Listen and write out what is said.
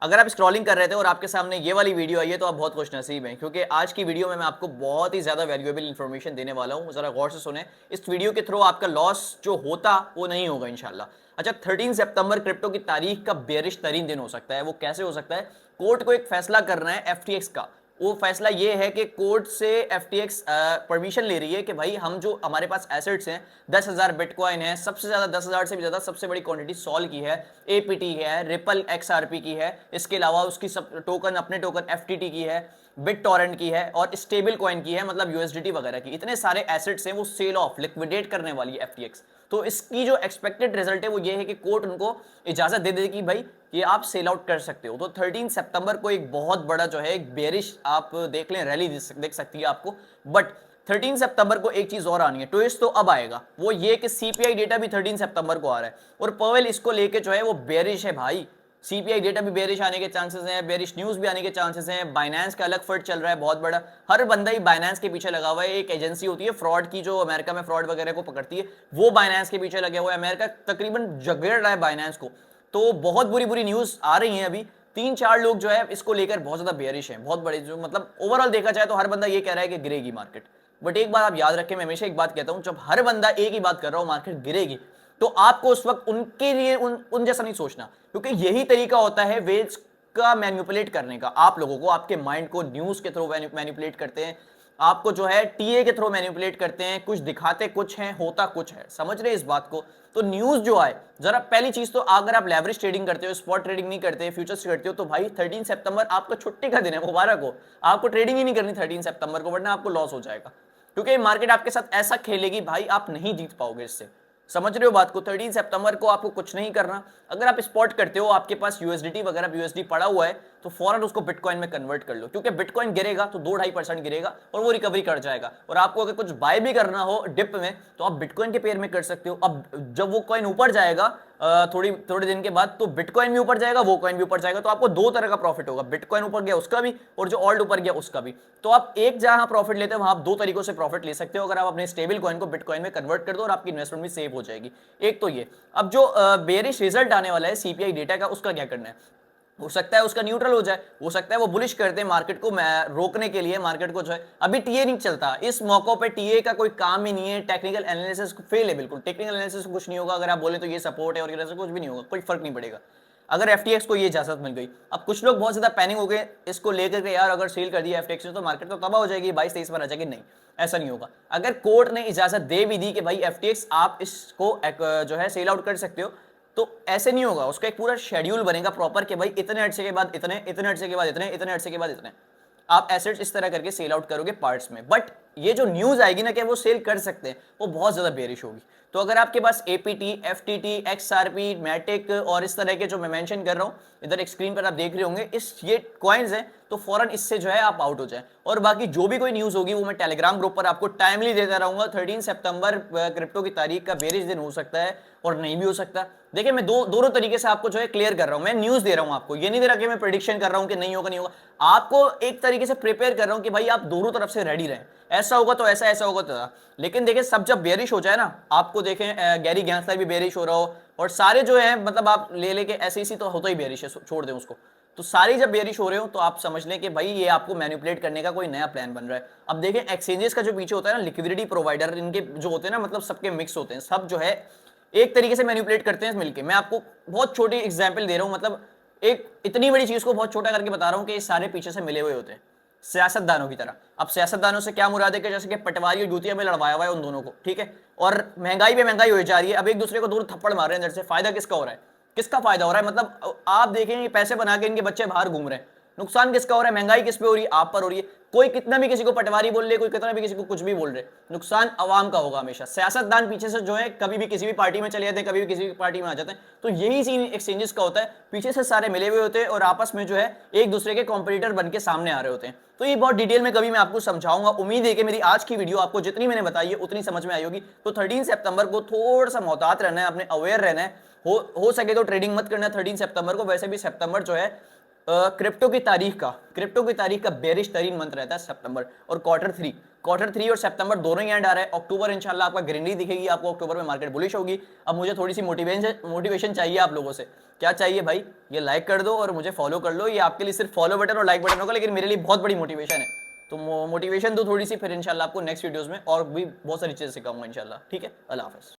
अगर आप स्क्रॉलिंग कर रहे थे और आपके सामने ये वाली वीडियो आई है तो आप बहुत खुशनसीब हैं, क्योंकि आज की वीडियो में मैं आपको बहुत ही ज़्यादा वैल्यूएबल इन्फॉर्मेशन देने वाला हूँ। ज़रा गौर से सुने। इस वीडियो के थ्रू आपका लॉस जो होता वो नहीं होगा इंशाल्लाह। अच्छा, 13 सितंबर क्रिप्टो की तारीख का बेरिश तरीन दिन हो सकता है। वो कैसे हो सकता है? कोर्ट को एक फैसला करना है एफटीएक्स का। वो फैसला ये है कि कोर्ट से एफटीएक्स परमिशन ले रही है कि भाई हम जो हमारे पास एसेट्स हैं 10,000 बिटकॉइन है, सबसे ज्यादा 10,000 से भी ज्यादा सबसे बड़ी क्वांटिटी सॉल की है, एपीटी है, रिपल एक्सआरपी की है, इसके अलावा उसकी सब टोकन अपने टोकन एफटीटी की है, बिट टॉरेंट की है और स्टेबल कॉइन की है, मतलब यूएसडीटी वगैरह की। इतने सारे एसेट्स हैं वो सेल ऑफ लिक्विडेट करने वाली है एफटीएक्स। तो इसकी जो एक्सपेक्टेड रिजल्ट है वो ये है कि कोर्ट उनको इजाजत दे देगी कि भाई ये आप सेल आउट कर सकते हो। तो 13 सितंबर को एक बहुत बड़ा जो है एक बेरिश आप देख लें, रैली देख सकती है आपको। बट 13 सितंबर को एक चीज और आनी है, ट्विस्ट तो अब आएगा, वो ये कि सीपीआई डेटा भी 13 सितंबर को आ रहा है और पवेल इसको लेके जो है वो बेरिश है भाई। सीपीआई डेटा भी बेरिश आने के चांसेस हैं, बेरिश न्यूज भी आने के चांसेस हैं। बाइनेंस का अलग फट चल रहा है बहुत बड़ा, हर बंदा ही बाइनेंस के पीछे लगा हुआ है। एक एजेंसी होती है फ्रॉड की जो अमेरिका में फ्रॉड वगैरह को पकड़ती है, वो बाइनेंस के पीछे लगे हुए हैं। अमेरिका तकरीबन जगेड़ रहा है बाइनेंस को। तो बहुत बुरी बुरी न्यूज आ रही हैं अभी। 3-4 लोग जो है इसको लेकर बहुत ज्यादा बेयरिश हैं, बहुत बड़े, जो मतलब ओवरऑल देखा जाए तो हर बंदा ये कह रहा है कि गिरेगी मार्केट। बट एक बात आप याद रखें, मैं हमेशा एक बात कहता हूं, जब हर बंदा एक ही बात कर रहा हो मार्केट गिरेगी, तो आपको उस वक्त उनके लिए उन जैसा नहीं सोचना, क्योंकि यही तरीका होता है वेल्स का मैनिपुलेट करने का। आप लोगों को, आपके माइंड को न्यूज के थ्रू मैनिपुलेट करते हैं, आपको जो है टीए के थ्रू मैनिपुलेट करते हैं, कुछ दिखाते कुछ हैं, होता कुछ है। समझ रहे इस बात को? तो न्यूज जो आए, जरा पहली चीज तो अगर आप लेवरेज ट्रेडिंग करते हो, स्पॉट ट्रेडिंग नहीं करते, फ्यूचर्स करते हो, तो भाई 13 सितंबर आपका छुट्टी का दिन है, मुबारक हो। आपको ट्रेडिंग ही नहीं करनी 13 सितंबर को, वरना आपको लॉस हो जाएगा, क्योंकि मार्केट आपके साथ ऐसा खेलेगी भाई, आप नहीं जीत पाओगे इससे। समझ रहे हो बात को? 13 सितंबर को आपको कुछ नहीं करना। अगर आप स्पॉट करते हो, आपके पास यूएसडीटी वगैरह यूएसडी पड़ा हुआ है, तो फौरन उसको बिटकॉइन में कन्वर्ट कर लो, क्योंकि बिटकॉइन गिरेगा तो 2-2.5% गिरेगा और वो रिकवरी कर जाएगा। और आपको अगर कुछ बाय भी करना हो डिप में, तो आप बिटकॉइन के पेयर में कर सकते हो। अब जब वो कॉइन ऊपर जाएगा थोड़े दिन के बाद, तो बिटकॉइन भी ऊपर जाएगा, वो कॉइन भी ऊपर जाएगा, तो आपको दो तरह का प्रॉफिट होगा। बिटकॉइन ऊपर गया उसका भी, और जो ऑल्ट ऊपर गया उसका भी। तो आप एक जहां प्रॉफिट लेते हो वहां आप दो तरीकों से प्रॉफिट ले सकते हो, अगर आप अपने स्टेबल कॉइन को बिटकॉइन में कन्वर्ट कर दो और आपकी इन्वेस्टमेंट भी सेव हो जाएगी। एक तो ये। अब जो बेरिश रिजल्ट आने वाला है सीपीआई डेटा का, उसका क्या करना है? हो सकता है उसका न्यूट्रल हो जाए, हो सकता है वो बुलिश कर दे मार्केट को, रोकने के लिए मार्केट को जो है। अभी टीए नहीं चलता इस मौकों पे, टीए का कोई काम ही नहीं है, टेक्निकल एनालिसिस फेल है बिल्कुल। टेक्निकल एनालिसिस कुछ नहीं होगा, अगर आप बोले तो ये सपोर्ट है और ये कुछ भी नहीं होगा, कोई फर्क नहीं पड़ेगा अगर एफटीएक्स को ये इजाजत मिल गई। अब कुछ लोग बहुत ज्यादा पैनिक हो गए इसको लेकर के, यार अगर सेल कर दिया एफटीएक्स ने तो मार्केट तो तबाह हो जाएगी, 22-23 पर आ जाएगी। नहीं, ऐसा नहीं होगा। अगर कोर्ट ने इजाजत दे भी दी कि भाई एफटीएक्स आप इसको जो है सेल आउट कर सकते हो, तो ऐसे नहीं होगा। उसका एक पूरा शेड्यूल बनेगा प्रॉपर कि भाई इतने अरसे के बाद इतने, इतने अरसे के बाद इतने, इतने अरसे के बाद इतने। आप एसेट्स इस तरह करके सेल आउट करोगे पार्ट्स में। बट ये जो न्यूज आएगी ना कि वो सेल कर सकते हैं, वो बहुत ज्यादा बेरिश होगी। तो अगर आपके पास एपीटी, एफटीटी, एक्सआरपी, मैटिक और इस तरह के जो मैं मेंशन कर रहा हूं, इधर एक स्क्रीन पर आप देख रहे होंगे, इस ये कॉइन्स हैं, तो फौरन इससे जो है आप आउट हो जाए। और बाकी जो भी कोई न्यूज होगी वो मैं टेलीग्राम ग्रुप पर आपको टाइमली देता रहूंगा। 13 सितंबर क्रिप्टो की तारीख का बेरिश दिन हो सकता है और नहीं भी हो सकता। देखिए, मैं दोनों तरीके से आपको जो है क्लियर कर रहा हूं। मैं न्यूज दे रहा हूं आपको, ये नहीं दे रहा कि मैं प्रेडिक्शन कर रहा हूं कि नहीं होगा नहीं होगा। आपको एक तरीके से प्रिपेयर कर रहा हूं कि भाई आप दोनों तरफ से रेडी रहें, ऐसा होगा तो ऐसा, ऐसा होगा तो ऐसा। लेकिन देखिए, सब जब बेरिश हो जाए ना, आपको देखें गैरी गैंसलर भी बेरिश हो रहा हो, और सारे जो है मतलब आप ले लेके एसईसी तो होता ही बेरिश है, छोड़ दें उसको। तो सारी जब बेरिश हो रहे हो तो आप समझ लें कि भाई ये आपको मैनिपुलेट करने का कोई नया प्लान बन रहा है। अब देखें, एक्सचेंजेस का जो पीछे होता है ना, लिक्विडिटी प्रोवाइडर, इनके जो होते हैं ना, मतलब सबके मिक्स होते हैं, सब जो है एक तरीके से मैनिपुलेट करते हैं मिलके। मैं आपको बहुत छोटी एग्जांपल दे रहा हूं, मतलब एक इतनी बड़ी चीज को बहुत छोटा करके बता रहा हूं कि ये सारे पीछे से मिले हुए होते हैं, सियासतदानों की तरह। अब सियासतदानों से क्या मुराद है कि जैसे कि पटवारी और जूतिया में लड़वाया हुआ है उन दोनों को, ठीक है, और महंगाई पे महंगाई हो जा रही है। अब एक दूसरे को दूर थप्पड़ मार रहे हैं, इधर से फायदा किसका हो रहा है? किसका फायदा हो रहा है? मतलब आप देखेंगे पैसे बना के इनके बच्चे बाहर घूम रहे हैं, नुकसान किसका हो रहा है? महंगाई किस पे हो रही है? आप पर हो रही है। कोई कितना भी किसी को पटवारी बोल रहे, कोई कितना भी किसी को कुछ भी बोल रहे, नुकसान अवाम का होगा हमेशा। सियासतदान पीछे से जो है कभी भी किसी भी पार्टी में चले जाते हैं, कभी भी किसी भी पार्टी में आ जाते हैं। तो यही सीन एक्सचेंजेस का होता है, पीछे से सारे मिले हुए होते हैं और आपस में जो है एक दूसरे के कॉम्पिटिटर बन के सामने आ रहे होते हैं। तो ये बहुत डिटेल में कभी मैं आपको समझाऊंगा। उम्मीद है कि मेरी आज की वीडियो आपको जितनी मैंने बताई है उतनी समझ में आई होगी। तो 13 सितंबर को थोड़ा सा मोहतात रहना है, अपने अवेयर रहना है। हो सके तो ट्रेडिंग मत करना 13 सितंबर को। वैसे भी सितंबर जो है क्रिप्टो की तारीख का बेरिश तरीन मंथ रहता है सितंबर, और क्वार्टर 3 Q3 और सितंबर दोनों ही एंड आ रहा है। अक्टूबर इंशाल्लाह आपका ग्रीनरी दिखेगी, आपको अक्टूबर में मार्केट बुलिश होगी। अब मुझे थोड़ी सी मोटिवेशन चाहिए आप लोगों से। क्या चाहिए भाई? ये लाइक कर दो और मुझे फॉलो कर लो। ये आपके लिए सिर्फ फॉलो बटन और लाइक बटन होगा, लेकिन मेरे लिए बहुत बड़ी मोटिवेशन है। तो मोटिवेशन दो थोड़ी सी, फिर इंशाल्लाह आपको नेक्स्ट वीडियोस में और भी बहुत सारी चीजें सिखाऊंगा इंशाल्लाह। ठीक है, अल्लाह हाफिज़।